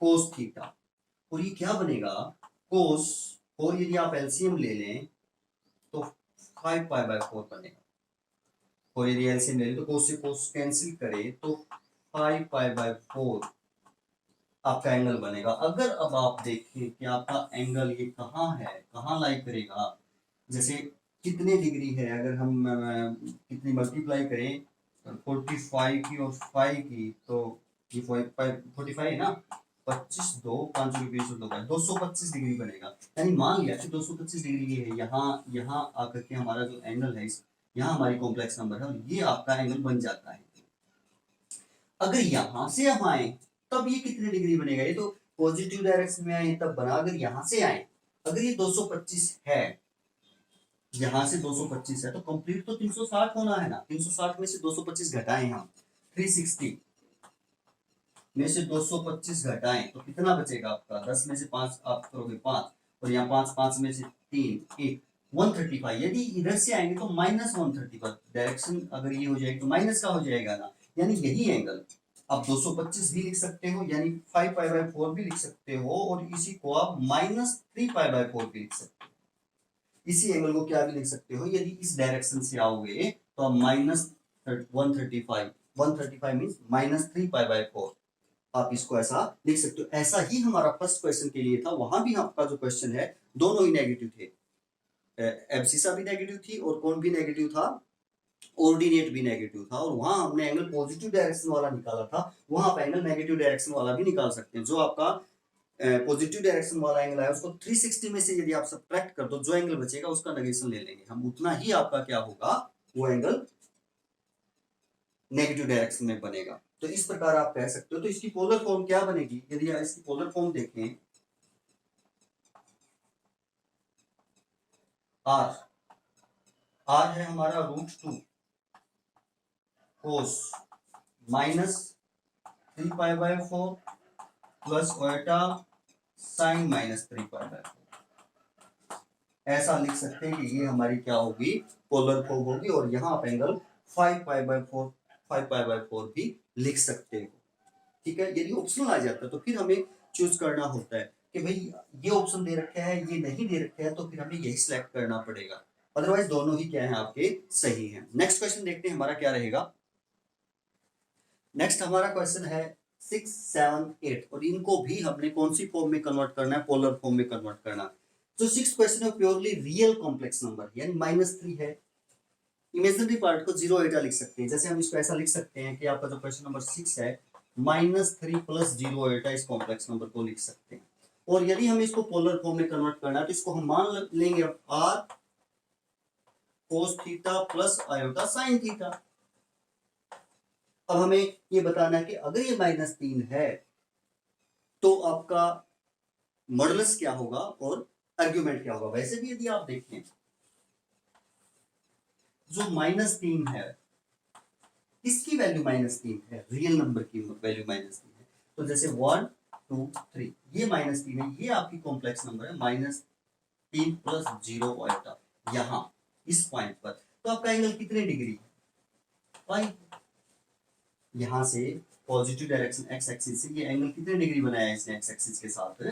A: कोस थीटा, और ये क्या बनेगा कोस, और यदि आप एलसीएम ले लें तो 5π/4 बनेगा, और यदि एलसीएम ले लें तो कोस से कोस कैंसिल करें तो 5π/4 आपका एंगल बनेगा। अगर अब आप देखिए कि आपका एंगल ये कहाँ है, कहाँ लाई करेगा, जैसे कितने डिग्री है, अगर हम कितनी मल्टीप्लाई करें 45 की और 5 की, तो ये 45 है ना, 25 2 5 20 2 225 डिग्री बनेगा। यानी मान लिया कि 225 डिग्री ये है, यहाँ आकर के हमारा जो एंगल है, यहाँ हमारी कॉम्प्लेक्स नंबर है और ये आपका एंगल बन जाता है। अगर यहां से हम आए तब ये कितने डिग्री बनेगा, ये तो पॉजिटिव डायरेक्शन में आए तब बना, अगर यहां से आए, अगर ये 225 है, यहां से 225 है तो कंप्लीट तो 360 होना है ना, 360 में से 225 घटाएं हम, 360 में से 225 घटाएं तो कितना बचेगा आपका, 10 में से 5 आप करोगे 5, और यहाँ 5 5 में से 3 1, 135। यदि इधर से आएंगे तो -135, डायरेक्शन अगर ये हो जाएगी तो माइनस का हो जाएगा ना, यानी यही एंगल आप 225 भी लिख सकते हो, यानी 5π/4 भी लिख सकते हो, और इसी को आप -3π/4 भी लिख सकते हो। इसी एंगल को क्या भी लिख सकते हो, यदि इस डायरेक्शन से आओगे तो आप -135 मीन्स -3π/4 आप इसको ऐसा लिख सकते हो। ऐसा ही हमारा फर्स्ट क्वेश्चन के लिए था, वहां भी आपका जो क्वेश्चन है दोनों ही नेगेटिव थे, एब्सिसा भी नेगेटिव थी और कौन भी नेगेटिव था, ऑर्डिनेट भी नेगेटिव था, और वहां हमने एंगल पॉजिटिव डायरेक्शन वाला निकाला था, वहां आप एंगल नेगेटिव डायरेक्शन वाला भी निकाल सकते हैं। जो आपका पॉजिटिव डायरेक्शन वाला एंगल है उसको 360 में से यदि आप सब्ट्रैक्ट कर दो, जो एंगल बचेगा उसका नेगेशन ले लेंगे हम, उतना ही आपका क्या होगा, वो एंगल नेगेटिव डायरेक्शन में बनेगा। तो इस प्रकार आप कह सकते हो। तो इसकी पोलर फॉर्म क्या बनेगी, यदि आप इसकी पोलर फॉर्म देखें, आर है हमारा √2 कोस -3π/4 प्लस ओएटा साइन -3π/4, ऐसा लिख सकते हैं कि ये हमारी क्या होगी, पोलर फॉर्म होगी। और यहाँ आप एंगल 5π/4 भी लिख सकते हो। ठीक है, यदि ऑप्शनल आ जाता है तो फिर हमें चूज करना होता है कि भाई ये ऑप्शन दे रखा है, ये नहीं दे रखा है, तो फिर हमें यही सिलेक्ट करना पड़ेगा, अदरवाइज दोनों ही क्या है आपके सही हैं। नेक्स्ट क्वेश्चन देखते हैं हमारा क्या रहेगा। नेक्स्ट हमारा क्वेश्चन है 6 7 8, और इनको भी हमने कौन सी फॉर्म में कन्वर्ट करना है, पोलर फॉर्म में कन्वर्ट करना। जो 6 क्वेश्चन है प्योरली रियल कॉम्प्लेक्स नंबर यानी -3 है, इमेजिनरी पार्ट को 0 एटा लिख सकते हैं। जैसे हम इसको ऐसा लिख सकते हैं कि आपका जो क्वेश्चन नंबर 6 है -3 + 0 एटा, इस कॉम्प्लेक्स नंबर को लिख सकते हैं। और यदि हमें इसको पोलर फॉर्म में कन्वर्ट करना है तो इसको हम मान लेंगे r cos theta plus iota sine theta. अब हमें ये बताना है कि अगर ये -3 है तो आपका मॉडुलस क्या होगा और आर्ग्यूमेंट क्या होगा। वैसे भी यदि आप देखें जो -3 है किसकी वैल्यू -3 है, रियल नंबर की वैल्यू -3 है। तो जैसे 1 2 3 ये -3 है, ये आपकी कॉम्प्लेक्स नंबर है -3 + 0 आयोटा यहाँ इस पॉइंट पर। तो आपका एंगल कितने डिग्री है, पाई। यहाँ से पॉजिटिव डायरेक्शन एक्स एक्सिस से ये एंगल कितने डिग्री बनाया है इसने एक्स एक्सिस के साथ,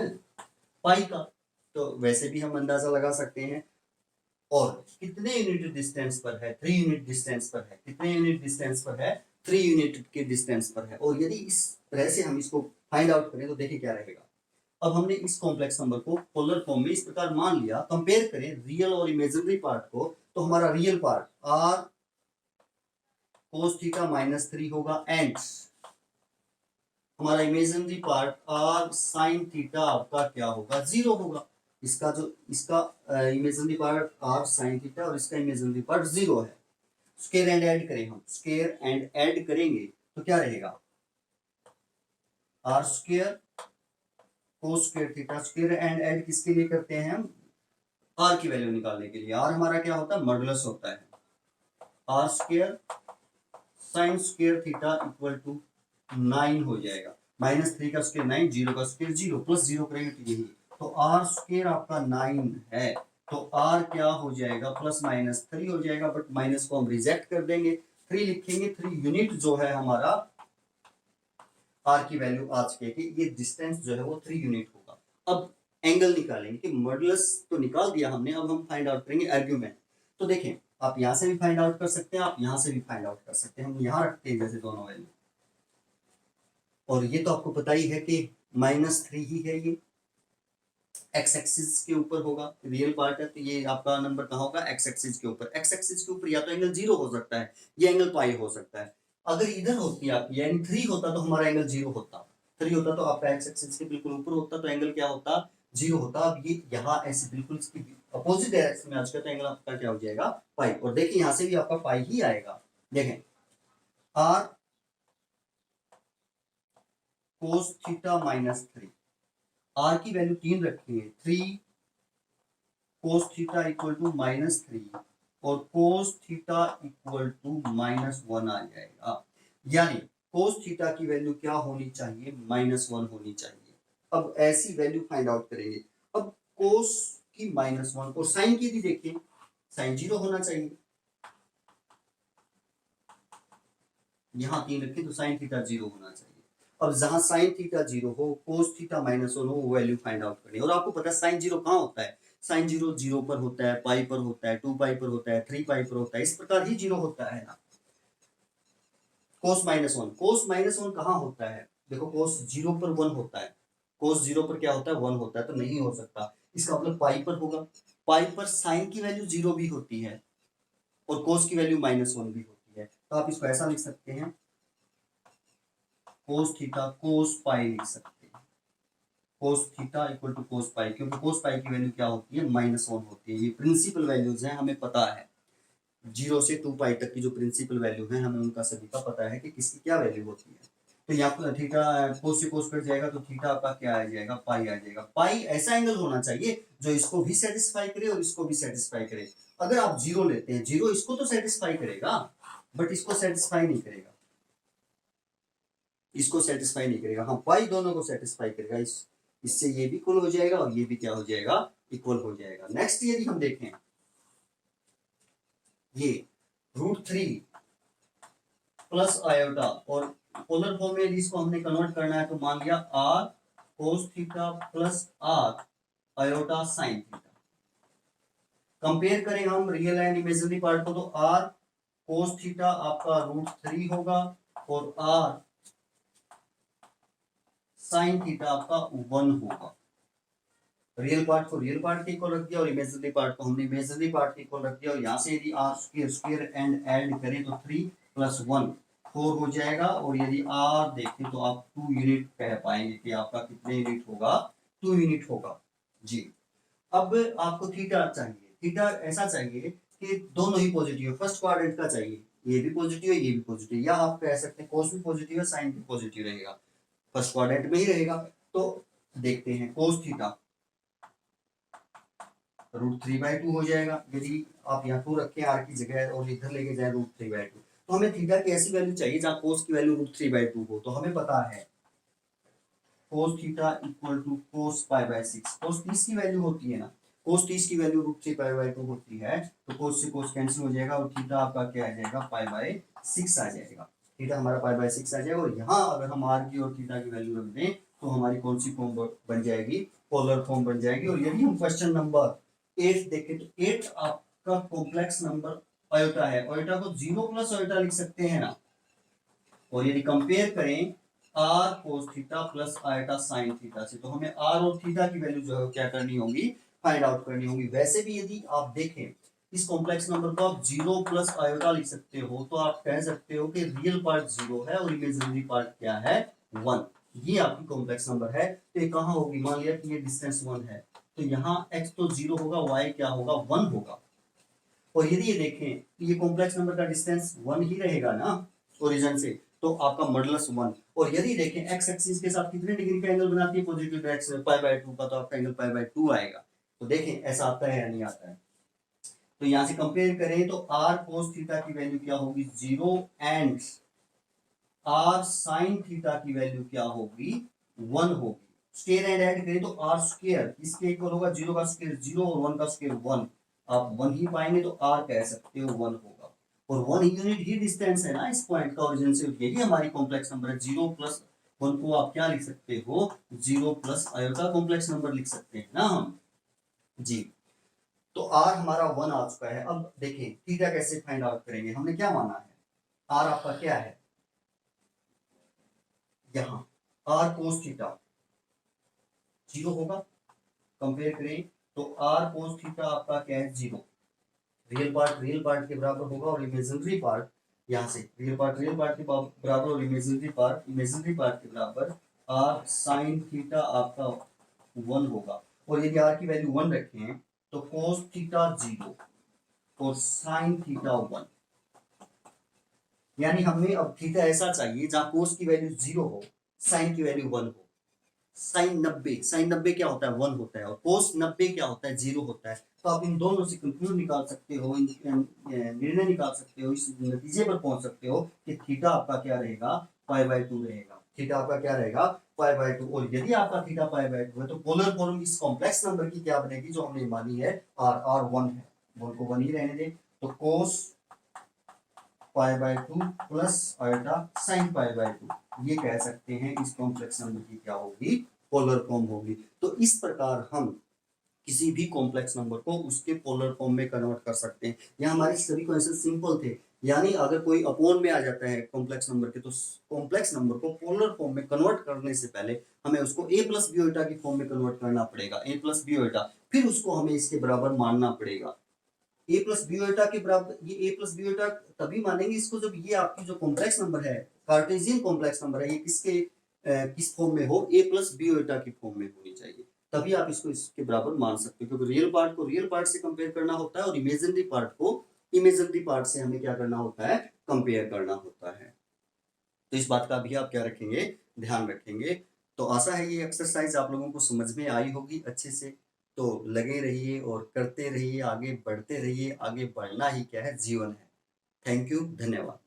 A: पाई का। तो वैसे भी हम अंदाजा लगा सकते हैं। और कितने यूनिट डिस्टेंस पर है, 3 यूनिट डिस्टेंस पर है। कितने यूनिट डिस्टेंस पर है, 3 यूनिट के डिस्टेंस पर है। और यदि इस तरह से हम इसको फाइंड आउट करें तो देखिए क्या रहेगा। अब हमने इस कॉम्प्लेक्स नंबर को पोलर फॉर्म में इस प्रकार मान लिया, कंपेयर करें रियल और इमेजिनरी पार्ट को, तो हमारा real part r cos theta -3 होगा एंड हमारा imaginary part r sin theta आपका क्या होगा, 0 होगा। इसका imaginary part r sin theta और इसका इमेजिनरी पार्ट 0 है। स्क्वायर एंड ऐड करें, हम स्क्वायर एंड ऐड करेंगे तो क्या रहेगा, r square cos square theta. Square and add किसके लिए करते हैं हम, r की वैल्यू निकालने के लिए। r हमारा क्या होता है, मॉडुलस होता है। r square sin square theta equal to 9 हो जाएगा। -3 का स्क्वायर 9, 0 का स्क्वायर 0, प्लस 0 करेंगे तो यही। तो r स्क्वायर आपका 9 है, तो r क्या हो जाएगा, +-3 हो जाएगा। बट माइनस को हम रिजेक्ट कर देंगे, 3 लिखेंगे। 3 यूनिट जो है हमारा r की वैल्यू आ चुकी है, ये डिस्टेंस जो है वो 3 यूनिट होगा। अब एंगल निकालेंगे कि मॉडुलस तो निकाल दिया हमने, अब हम फाइंड आउट करेंगे आर्ग्यूमेंट। तो देखें, आप यहां से भी फाइंड आउट कर सकते हैं, आप यहां से भी फाइंड आउट कर सकते हैं। हम यहां रखते हैं जैसे दोनों वैल्यू, और ये तो आपको पता ही है कि -3 ही है, ये एक्स एक्सिस के ऊपर होगा, रियल पार्ट है। तो ये आपका नंबर कहाँ होगा, एक्स एक्सिस के ऊपर। एक्स एक्सिस के ऊपर या तो एंगल 0 हो सकता है, ये एंगल पाई हो सकता है। अगर इधर होती आपकी यानी 3 होता तो हमारा एंगल 0 होता। 3 होता तो आपका एक्स एक्सिस के बिल्कुल ऊपर होता, तो एंगल क्या होता, 0 होता। अब ये यहाँ ऐसे बिल्कुल इसकी अपोजिट डायरेक्शन में आ चुका, तो एंगल आपका क्या हो जाएगा, पाई। और देखिए यहाँ से भी आपका पाई ही आएगा। देखें, r cos थीटा -3, r की वैल्यू 3 रखेंगे, 3 cos थीटा इक्वल टू -3 और cos थीटा इक्वल टू -1 आ जाएगा। यानी cos थीटा की वैल्यू क्या होनी चाहिए, -1 होनी चाहिए। अब ऐसी वैल्यू फाइंड आउट करेंगे। अब cos की -1 और sin की भी देखिए, sin 0 होना चाहिए। यहां 3 रखे तो sin थीटा 0 होना चाहिए। अब जहां sin थीटा 0 हो, cos थीटा -1 हो, वो वैल्यू फाइंड आउट करनी है। और आपको पता है sin 0 कहां होता है, sin 0 0 पर होता है, पाई पर होता है, 2 पाई पर होता है, 3 पाई पर होता है, इस प्रकार ही 0 होता है ना। cos -1 कहां होता है, देखो cos 0 पर 1 होता है। cos 0 पर क्या होता है, 1 होता है, तो नहीं हो सकता। इसका मतलब पाई पर होगा। पाई पर sin की वैल्यू 0 भी होती है और cos की वैल्यू -1 भी होती है। तो आप इसको ऐसा लिख सकते हैं, cos थीटा cos पाई लिख सकते हैं। cos theta equal to cos pi, क्योंकि cos पाई की वैल्यू क्या होती है, -1 होती है। ये प्रिंसिपल वैल्यूज हैं, हमें पता है 0 से 2 पाई तक की जो प्रिंसिपल वैल्यू है, हमें उनका सभी का पता है कि किसकी क्या वैल्यू होती है। तो यहाँ पर थीटा cos से cos कट जाएगा, तो थीटा आपका क्या आ जाएगा, पाई आ जाएगा। पाई ऐसा एंगल होना चाहिए जो इसको भी सेटिस्फाई करे और इसको भी सेटिस्फाई करे। अगर आप 0 लेते हैं, 0 इसको तो सेटिस्फाई करेगा बट इसको सेटिस्फाई नहीं करेगा, इसको सेटिस्फाई नहीं करेगा। हाँ, पाई दोनों को सेटिस्फाई करेगा। इससे ये भी इक्वल हो जाएगा और ये भी क्या हो जाएगा, इक्वल हो जाएगा। नेक्स्ट यदि हम देखें, ये √3 प्लस आयोटा, और पोलर फॉर्म में यदि इसको हमने कन्वर्ट करना है तो मान लिया r cos theta plus r iota sin theta. Compare करें हम रियल एंड इमेजिनरी पार्ट को, तो r cos थीटा आपका √3 होगा और r sin थीटा आपका 1 होगा। रियल पार्ट को रियल पार्ट के इक्वल रख दिया और इमेजिनरी पार्ट को हमने इमेजिनरी पार्ट के इक्वल रख दिया। और यहाँ से यदि r स्क्वायर एंड ऐड करें तो 3 + 1 4 हो जाएगा। और यदि r देखें तो आप 2 यूनिट कह पाएंगे कि आपका कितने यूनिट होगा, 2 यूनिट होगा जी। अब आपको थीटा चाहिए, थीटा ऐसा चाहिए कि दोनों ही पॉजिटिव है, फर्स्ट क्वाड्रेंट का चाहिए। ये भी पॉजिटिव है, ये भी पॉजिटिव है, या आप कह सकते हैं cos भी पॉजिटिव है, sin भी पॉजिटिव रहेगा, फर्स्ट क्वाड्रेंट में ही रहेगा। तो देखते हैं cos थीटा √3/2 हो जाएगा। यदि आप यहाँ 2 रखें r की जगह और इधर लेके जाए √3/2, तो हमें थीटा की ऐसी वैल्यू चाहिए जहाँ कोस की वैल्यू √3/2 हो। तो हमें पता है cos theta equal to cos π/6। cos 30 की वैल्यू होती है ना, cos 30 की वैल्यू √3π/2 होती है, तो cos से cos कैंसिल हो जाएगा और थीटा आपका क्या आ जाएगा, π/6 आ जाएगा। थीटा हमारा π/6 आ जाएगा। और यहाँ अगर हम r की और थीटा की वैल्यू रख दें तो हमारी कौन सी फॉर्म बन जाएगी, पोलर फॉर्म बन जाएगी। और यदि हम क्वेश्चन नंबर 8 देखें तो 8 आपका कॉम्प्लेक्स नंबर आयोटा है, आयोटा को 0 प्लस आयोटा लिख सकते हैं ना। और यदि कंपेयर करें r cos theta plus iota sine theta से, तो हमें r और थीटा की वैल्यू जो है क्या करनी होगी, फाइंड आउट करनी होगी। वैसे भी यदि आप देखें इस कॉम्प्लेक्स नंबर को आप 0 प्लस आयोटा लिख सकते हो, तो आप कह सकते हो कि रियल पार्ट 0 है और इमेजिनरी पार्ट क्या है, 1। ये आपकी कॉम्प्लेक्स नंबर है। तो ये कहाँ होगी, मान लिया कि ये डिस्टेंस 1 है, तो यहाँ x तो 0 होगा, y क्या होगा, 1 होगा। और यदि ये देखें तो ये कॉम्प्लेक्स नंबर का डिस्टेंस 1 ही रहेगा ना ओरिजिन से, तो आपका मॉडुलस 1। और यदि देखें एक्स एक्सिस के साथ कितने डिग्री का एंगल बनाती है पॉजिटिव एक्स π/2 का, तो आपका एंगल π/2 आएगा। तो देखें ऐसा आता है या नहीं आता है। तो यहां से कंपेयर करें तो r cos थीटा की वैल्यू क्या होगी, 0, एंड r sin थीटा की वैल्यू क्या होगी, 1 होगी। स्क्वायर एंड ऐड करें तो r स्क्वायर इसके इक्वल होगा 0 का स्क्वायर 0 और 1 का स्क्वायर 1। आप 1 ही पाएंगे तो r कह सकते हो 1 होगा। और 1 यूनिट ही डिस्टेंस है ना इस पॉइंट का ओरिजिन से, यही हमारी कॉम्प्लेक्स नंबर है। 0 प्लस 1 को आप क्या लिख सकते हो, 0 प्लस आयोटा कॉम्प्लेक्स नंबर लिख सकते हैं ना हम जी। तो r हमारा 1 आ चुका है। अब देखें थीटा कैसे फाइंड आउट करेंगे, हमने क्या माना है, r आपका क्या है, यहाँ r cos थीटा 0 होगा। कंपेयर करें तो r cos थीटा आपका क्या है, 0। रियल पार्ट के बराबर होगा और इमेजिनरी पार्ट यहाँ से रियल पार्ट के बराबर और इमेजिनरी पार्ट के बराबर r sin थीटा आपका 1 होगा। और यदि r की वैल्यू 1 रखें तो cos थीटा 0 और sin थीटा 1। यानी हमें अब थीटा ऐसा चाहिए जहां cos की वैल्यू 0 हो, sin की वैल्यू 1 हो। साइन 90 क्या होता है, 1 होता है, और cos 90 क्या होता है, 0 होता है। तो आप इन दोनों से कंक्लूजन निकाल सकते हो, निर्णय निकाल सकते हो, इस नतीजे पर पहुंच सकते हो कि थीटा आपका क्या रहेगा, π/2 रहेगा। थीटा आपका क्या रहेगा, π/2। और यदि आपका थीटा π/2 है तो पोलर फॉर्म इस कॉम्प्लेक्स नंबर की क्या बनेगी, जो हमने मानी है r 1 है, 1 को 1 ही रहने दें। तो cos π/2 प्लस आयोटा sin π/2, ये कह सकते हैं इस कॉम्प्लेक्स नंबर की क्या होगी, पोलर फॉर्म होगी। तो इस प्रकार हम किसी भी कॉम्प्लेक्स नंबर को उसके पोलर फॉर्म में कन्वर्ट कर सकते हैं। यहाँ हमारे सभी क्वेश्चन सिंपल थे, यानी अगर कोई अपॉन में आ जाता है कॉम्प्लेक्स नंबर के, तो कॉम्प्लेक्स नंबर को पोलर फॉर्म में कन्वर्ट करने से पहले हमें उसको a प्लस बी ओटा की फॉर्म में कन्वर्ट करना पड़ेगा, a प्लस बी ओटा, फिर उसको हमें इसके बराबर मानना पड़ेगा। ए प्लस बी ओटा के बराबर, ये ए प्लस बी ओटा तभी मानेंगे इसको जब ये आपकी जो कॉम्प्लेक्स नंबर है, कार्टेशियन कॉम्प्लेक्स नंबर है, ये किस फॉर्म में हो, ए प्लस बी ओटा की फॉर्म में होनी चाहिए, तभी आप इसको इसके बराबर मान सकते हो। क्योंकि रियल पार्ट को रियल पार्ट से कंपेयर करना होता है और इमेजिनरी पार्ट को इमेजिनरी पार्ट से हमें क्या करना होता है, कंपेयर करना होता है। तो इस बात का भी आप क्या रखेंगे, ध्यान रखेंगे। तो आशा है ये एक्सरसाइज आप लोगों को समझ में आई होगी अच्छे से। तो लगे रहिए और करते रहिए, आगे बढ़ते रहिए, आगे बढ़ना ही क्या है, जीवन है। थैंक यू, धन्यवाद।